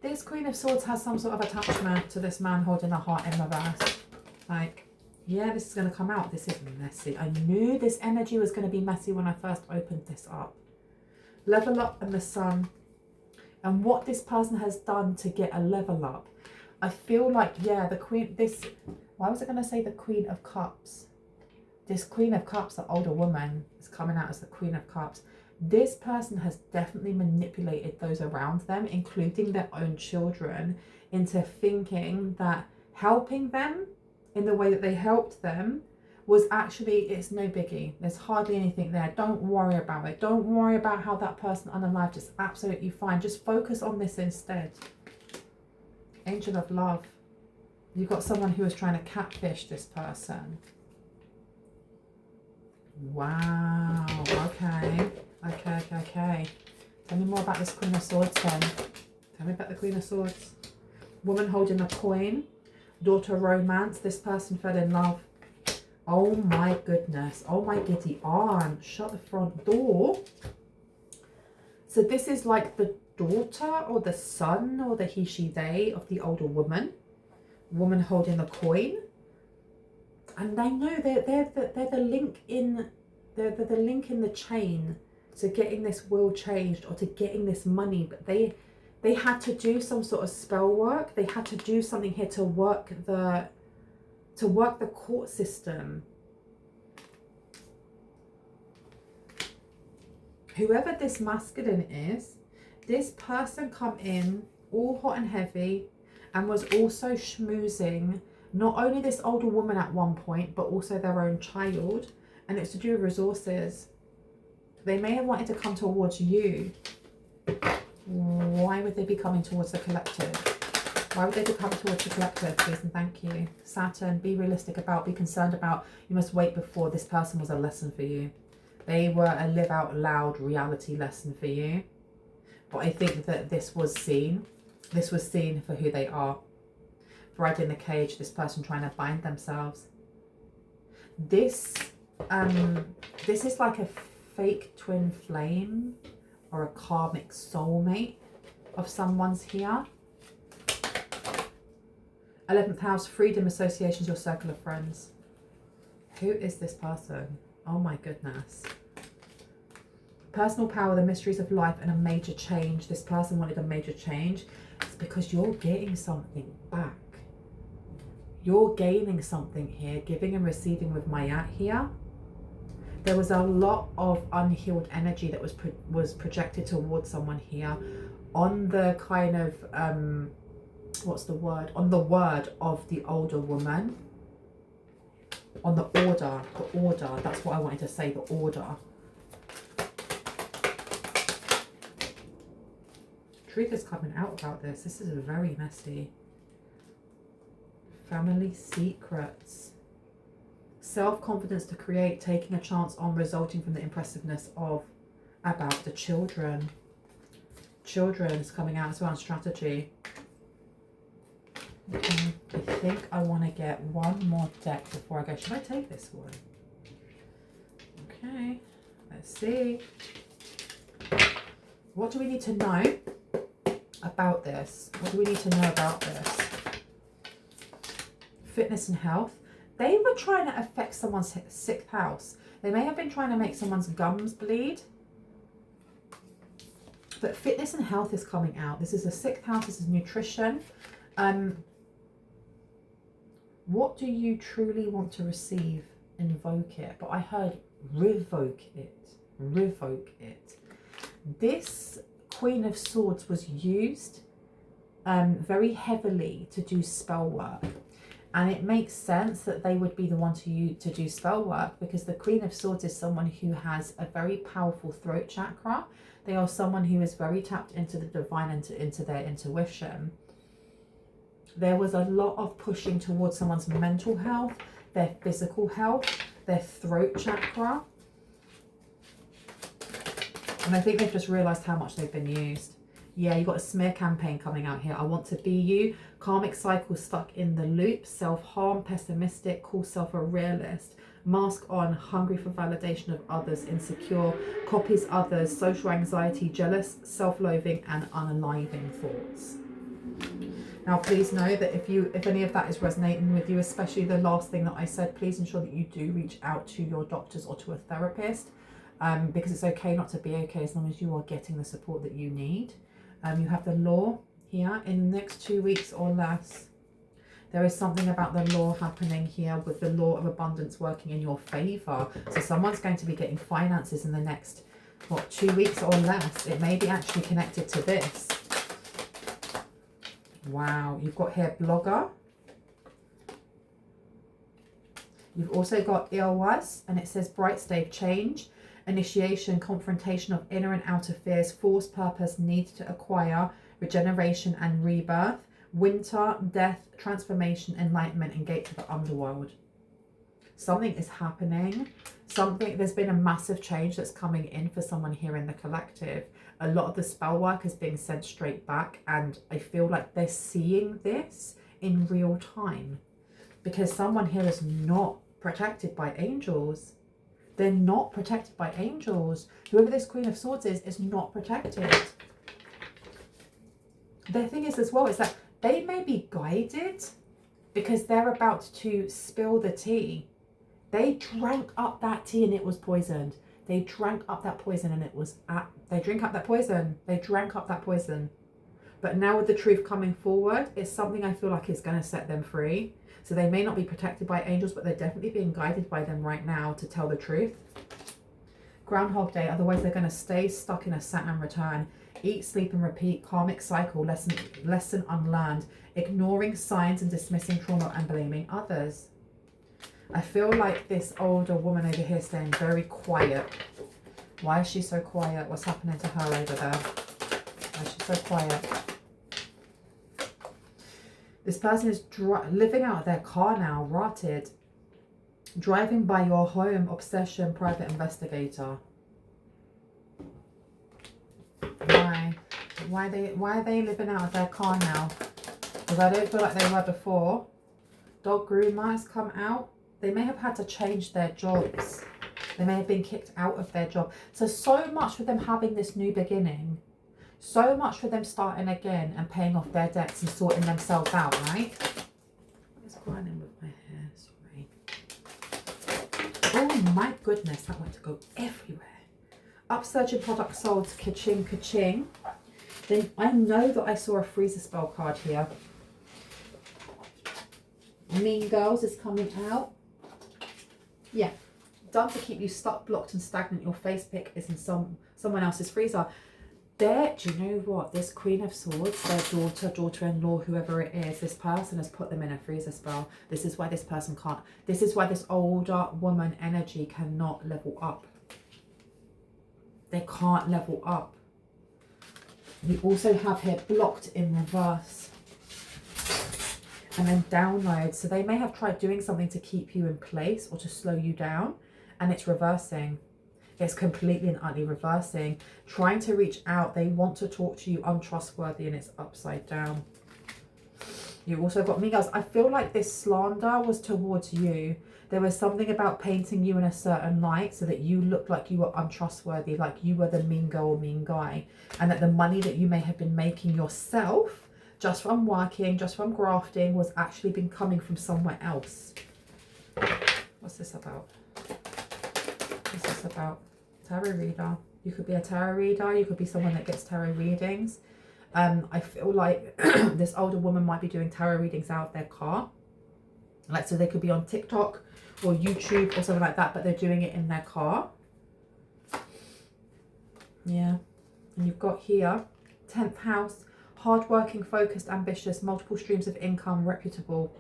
this Queen of Swords has some sort of attachment to this man holding a heart in reverse. Like, yeah, this is going to come out. This is messy. I knew this energy was going to be messy when I first opened this up. Level up and the Sun. And what this person has done to get a level up. I feel like, yeah, the Queen, why was I going to say the Queen of Cups? This Queen of Cups, the older woman, is coming out as the Queen of Cups. This person has definitely manipulated those around them, including their own children, into thinking that helping them in the way that they helped them was actually, it's no biggie. There's hardly anything there. Don't worry about it. Don't worry about how that person unalived. It's absolutely fine. Just focus on this instead. Angel of Love. You've got someone who is trying to catfish this person. Wow. Okay. Okay. Tell me more about this Queen of Swords then. Tell me about the Queen of Swords. Woman holding a coin. Daughter romance. This person fell in love. Oh my goodness. Oh my giddy aunt. Shut the front door. So this is like the daughter or the son or the he, she, they of the older woman. Woman holding the coin. And I know they're the link in they're the link in the chain to getting this will changed or to getting this money, but they had to do some sort of spell work. They had to do something here to work the court system. Whoever this masculine is, this person come in all hot and heavy and was also schmoozing not only this older woman at one point, but also their own child. And it's to do with resources. They may have wanted to come towards you. Why would they be coming towards the collective? Why would they be coming towards the collective, please and thank you? Saturn, be realistic about, be concerned about. You must wait before. This person was a lesson for you. They were a live out loud reality lesson for you. But I think that this was seen. This was seen for who they are. Bride in the cage, this person trying to bind themselves. This is like a fake twin flame or a karmic soulmate of someone's here. 11th house, freedom, associations, your circle of friends. Who is this person? Oh my goodness. Personal power, the mysteries of life, and a major change. This person wanted a major change. It's because you're getting something back. You're gaining something here, giving and receiving with Mayat here. There was a lot of unhealed energy that was projected towards someone here on the kind of, what's the word? On the word of the older woman. On the order, that's what I wanted to say, the order. Truth is coming out about this. This is very messy. Family secrets. Self-confidence to create, taking a chance on, resulting from the impressiveness of, about the children. Children is coming out as well, strategy. Okay, I think I want to get one more deck before I go. Should I take this one? Okay, let's see. What do we need to know about this? What do we need to know about this? Fitness and health. They were trying to affect someone's 6th house. They may have been trying to make someone's gums bleed. But fitness and health is coming out. This is a 6th house. This is nutrition. What do you truly want to receive? Invoke it. But I heard revoke it. Revoke it. This Queen of Swords was used very heavily to do spell work. And it makes sense that they would be the one to do spell work, because the Queen of Swords is someone who has a very powerful throat chakra. They are someone who is very tapped into the divine and into their intuition. There was a lot of pushing towards someone's mental health, their physical health, their throat chakra. And I think they've just realised how much they've been used. Yeah, you've got a smear campaign coming out here. I want to be you. Karmic cycle, stuck in the loop. Self-harm, pessimistic, call self a realist. Mask on, hungry for validation of others, insecure, copies others, social anxiety, jealous, self-loathing, and unaliving thoughts. Now, please know that if any of that is resonating with you, especially the last thing that I said, please ensure that you do reach out to your doctors or to a therapist, because it's okay not to be okay as long as you are getting the support that you need. You have the law here. In the next 2 weeks or less, there is something about the law happening here, with the law of abundance working in your favor. So someone's going to be getting finances in the next, 2 weeks or less. It may be actually connected to this. Wow, you've got here blogger. You've also got Ilwas, and it says bright state, change, initiation, confrontation of inner and outer fears, force, purpose, need to acquire, regeneration and rebirth, winter, death, transformation, enlightenment, and gate to the underworld. Something is happening. There's been a massive change that's coming in for someone here in the collective. A lot of the spell work is being sent straight back, and I feel like they're seeing this in real time, because someone here is not protected by angels. They're not protected by angels. Whoever this Queen of Swords is not protected. The thing is as well is that they may be guided because they're about to spill the tea. They drank up that tea and it was poisoned. They drank up that poison and it was they drank up that poison. But now with the truth coming forward, it's something I feel like is going to set them free. So they may not be protected by angels, but they're definitely being guided by them right now to tell the truth. Groundhog Day, otherwise they're going to stay stuck in a Saturn return. Eat, sleep and repeat, karmic cycle, lesson unlearned, ignoring signs and dismissing trauma and blaming others. I feel like this older woman over here is staying very quiet. Why is she so quiet? What's happening to her over there? She's so quiet. This person is living out of their car now, rotted. Driving by your home, obsession, private investigator. Why? Why are they living out of their car now? Because I don't feel like they were before. Dog groomer has come out. They may have had to change their jobs. They may have been kicked out of their job. So much for them having this new beginning. So much for them starting again and paying off their debts and sorting themselves out, right? What is going on with my hair? Sorry. Oh my goodness, that went to go everywhere. Upsurge in product sold, ka-ching, ka-ching. Then I know that I saw a freezer spell card here. Mean Girls is coming out. Yeah. Done to keep you stuck, blocked and stagnant. Your face pick is in someone else's freezer. There, do you know what? This Queen of Swords, their daughter, daughter-in-law, whoever it is, this person has put them in a freezer spell. This is why this person can't. This is why this older woman energy cannot level up. They can't level up. You also have here blocked in reverse. And then download. So they may have tried doing something to keep you in place or to slow you down. And it's reversing. It's completely and utterly reversing. Trying to reach out. They want to talk to you, untrustworthy, and it's upside down. You also got Mean Girls. I feel like this slander was towards you. There was something about painting you in a certain light so that you looked like you were untrustworthy, like you were the mean girl or mean guy. And that the money that you may have been making yourself, just from working, just from grafting, was actually been coming from somewhere else. What's this about? What's this about? Tarot reader. You could be a tarot reader. You could be someone that gets tarot readings. I feel like this older woman might be doing tarot readings out of their car. Like, so they could be on TikTok or YouTube or something like that, but they're doing it in their car. Yeah. And you've got here, 10th house, hardworking, focused, ambitious, multiple streams of income, reputable,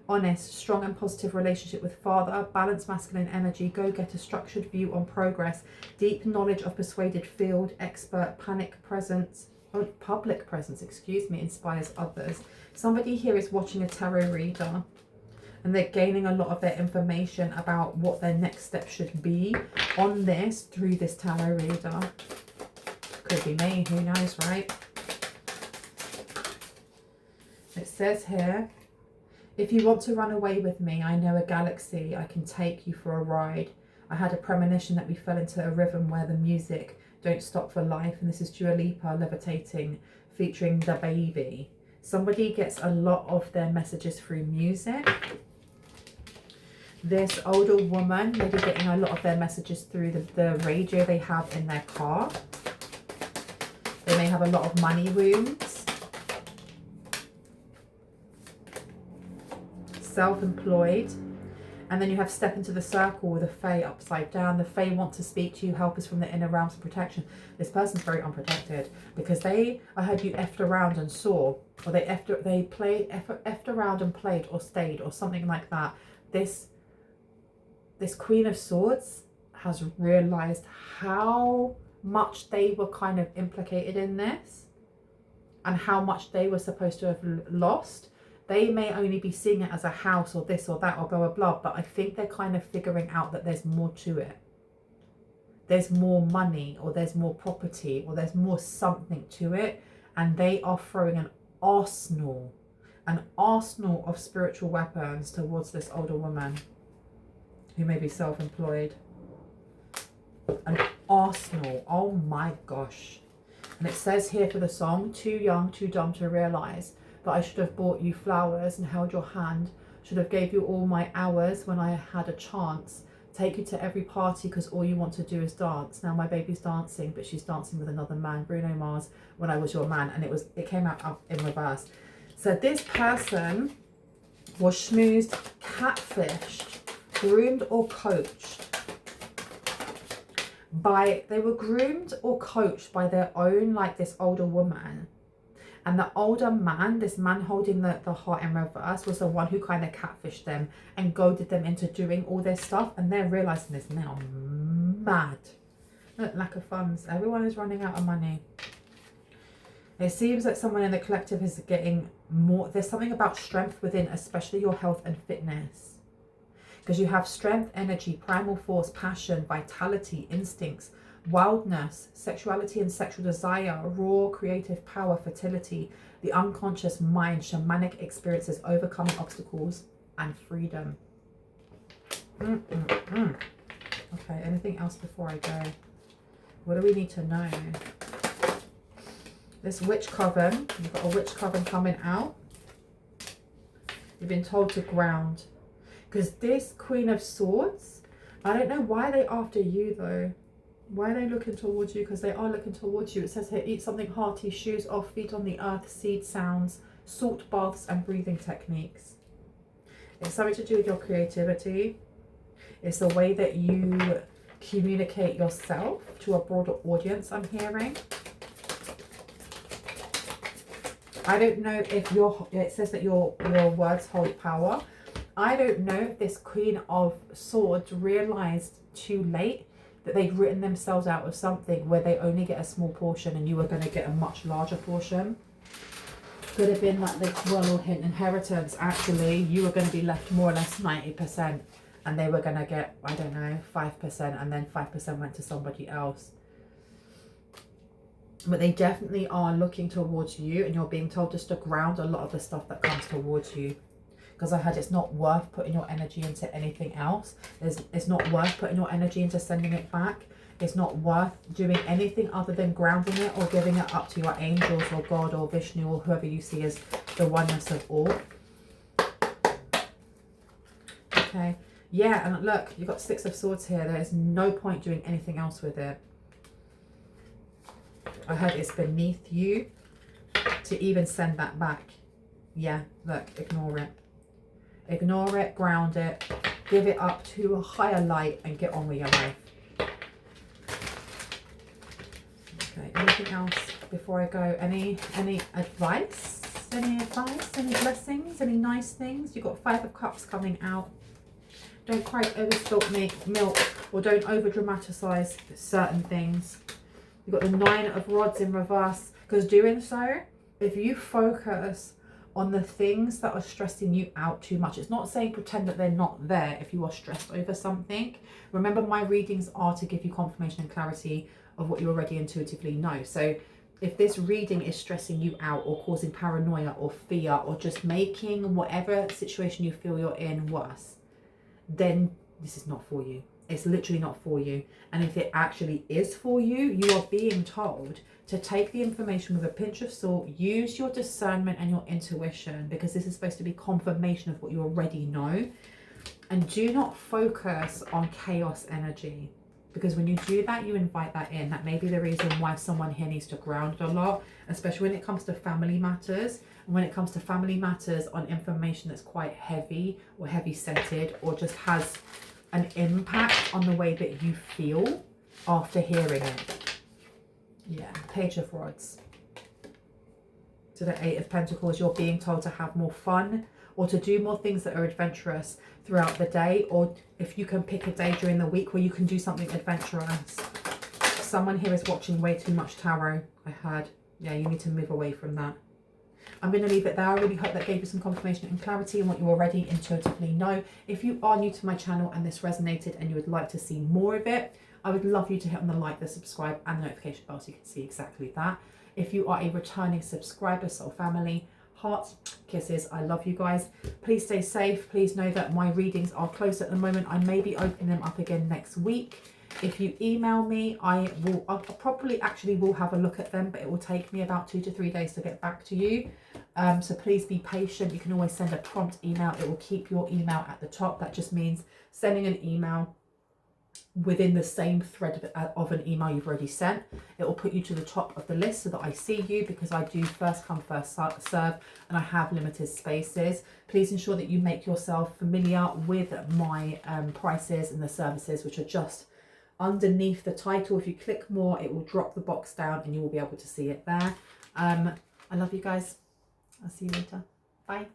honest, strong and positive relationship with father, balanced masculine energy, go-getter, structured view on progress, deep knowledge of persuaded field, expert, public presence, excuse me, inspires others. Somebody here is watching a tarot reader and they're gaining a lot of their information about what their next step should be on this through this tarot reader. Could be me, who knows, right? It says here, if you want to run away with me, I know a galaxy, I can take you for a ride. I had a premonition that we fell into a rhythm where the music don't stop for life. And this is Dua Lipa, Levitating, featuring The Baby. Somebody gets a lot of their messages through music. This older woman, maybe getting a lot of their messages through the radio they have in their car. They may have a lot of money wounds. Self-employed. And then you have step into the circle with a Fae upside down. The Fae want to speak to you, help us from the inner realms of protection. This person's very unprotected because I heard you effed around and saw, or they effed around and played or stayed or something like that. This Queen of Swords has realized how much they were kind of implicated in this and how much they were supposed to have lost. They may only be seeing it as a house or this or that or blah, blah, blah, but I think they're kind of figuring out that there's more to it. There's more money or there's more property or there's more something to it. And they are throwing an arsenal of spiritual weapons towards this older woman who may be self-employed. An arsenal. Oh my gosh. And it says here for the song, too young, too dumb to realize that I should have bought you flowers and held your hand, should have gave you all my hours when I had a chance, take you to every party because all you want to do is dance. Now my baby's dancing, but she's dancing with another man. Bruno Mars, When I Was Your Man. And it came out up in reverse. So this person was schmoozed, catfished, groomed or coached by, they were groomed or coached by their own, like this older woman. And the older man, this man holding the heart in reverse, was the one who kind of catfished them and goaded them into doing all this stuff. And they're realizing this now. Mad. Look, lack of funds. Everyone is running out of money. It seems like someone in the collective is getting more, there's something about strength within, especially your health and fitness. Because you have strength, energy, primal force, passion, vitality, instincts, wildness, sexuality and sexual desire, raw creative power, fertility, the unconscious mind, shamanic experiences, overcoming obstacles, and freedom. Okay, anything else before I go? What do we need to know? This witch coven, you've got a witch coven coming out. You've been told to ground. Because this Queen of Swords, I don't know why they're after you though. Why are they looking towards you? Because they are looking towards you. It says here, eat something hearty, shoes off, feet on the earth, seed sounds, salt baths and breathing techniques. It's something to do with your creativity. It's the way that you communicate yourself to a broader audience, I'm hearing. I don't know if it says that your words hold power. I don't know if this Queen of Swords realized too late that they'd written themselves out of something where they only get a small portion and you were going to get a much larger portion. Could have been like the royal inheritance. Actually, you were going to be left more or less 90% and they were going to get, I don't know, 5%, and then 5% went to somebody else. But they definitely are looking towards you, and you're being told just to ground a lot of the stuff that comes towards you. Because I heard it's not worth putting your energy into anything else. It's not worth putting your energy into sending it back. It's not worth doing anything other than grounding it or giving it up to your angels or God or Vishnu or whoever you see as the oneness of all. Okay. Yeah, and look, you've got Six of Swords here. There is no point doing anything else with it. I heard it's beneath you to even send that back. Yeah, look, ignore it. Ignore it, ground it, give it up to a higher light and get on with your life. Okay, anything else before I go? Any advice? Any advice? Any blessings? Any nice things? You've got Five of Cups coming out. Don't cry over spilt milk, or don't over dramatize certain things. You've got the Nine of Rods in reverse, because doing so, if you focus on the things that are stressing you out too much, it's not saying pretend that they're not there if you are stressed over something. Remember, my readings are to give you confirmation and clarity of what you already intuitively know. So if this reading is stressing you out or causing paranoia or fear or just making whatever situation you feel you're in worse, then this is not for you. It's literally not for you. And if it actually is for you, you are being told to take the information with a pinch of salt, use your discernment and your intuition, because this is supposed to be confirmation of what you already know. And do not focus on chaos energy, because when you do that, you invite that in. That may be the reason why someone here needs to ground a lot, especially when it comes to family matters. And when it comes to family matters on information that's quite heavy or heavy-scented, or just has an impact on the way that you feel after hearing it. Yeah, Page of Rods. To the Eight of Pentacles, you're being told to have more fun or to do more things that are adventurous throughout the day, or if you can pick a day during the week where you can do something adventurous. Someone here is watching way too much tarot, I heard. Yeah, you need to move away from that. I'm going to leave it there. I really hope that gave you some confirmation and clarity on what you already intuitively know. If you are new to my channel and this resonated and you would like to see more of it, I would love you to hit on the like, the subscribe and the notification bell so you can see exactly that. If you are a returning subscriber, soul family, hearts, kisses, I love you guys. Please stay safe. Please know that my readings are closed at the moment. I may be opening them up again next week. If you email me, I probably actually will have a look at them, but it will take me about 2 to 3 days to get back to you. So please be patient. You can always send a prompt email. It will keep your email at the top. That just means sending an email within the same thread of an email you've already sent. It will put you to the top of the list so that I see you, because I do first come, first serve, and I have limited spaces. Please ensure that you make yourself familiar with my prices and the services, which are just underneath the title. If you click more, it will drop the box down and you will be able to see it there. I love you guys. I'll see you later. Bye.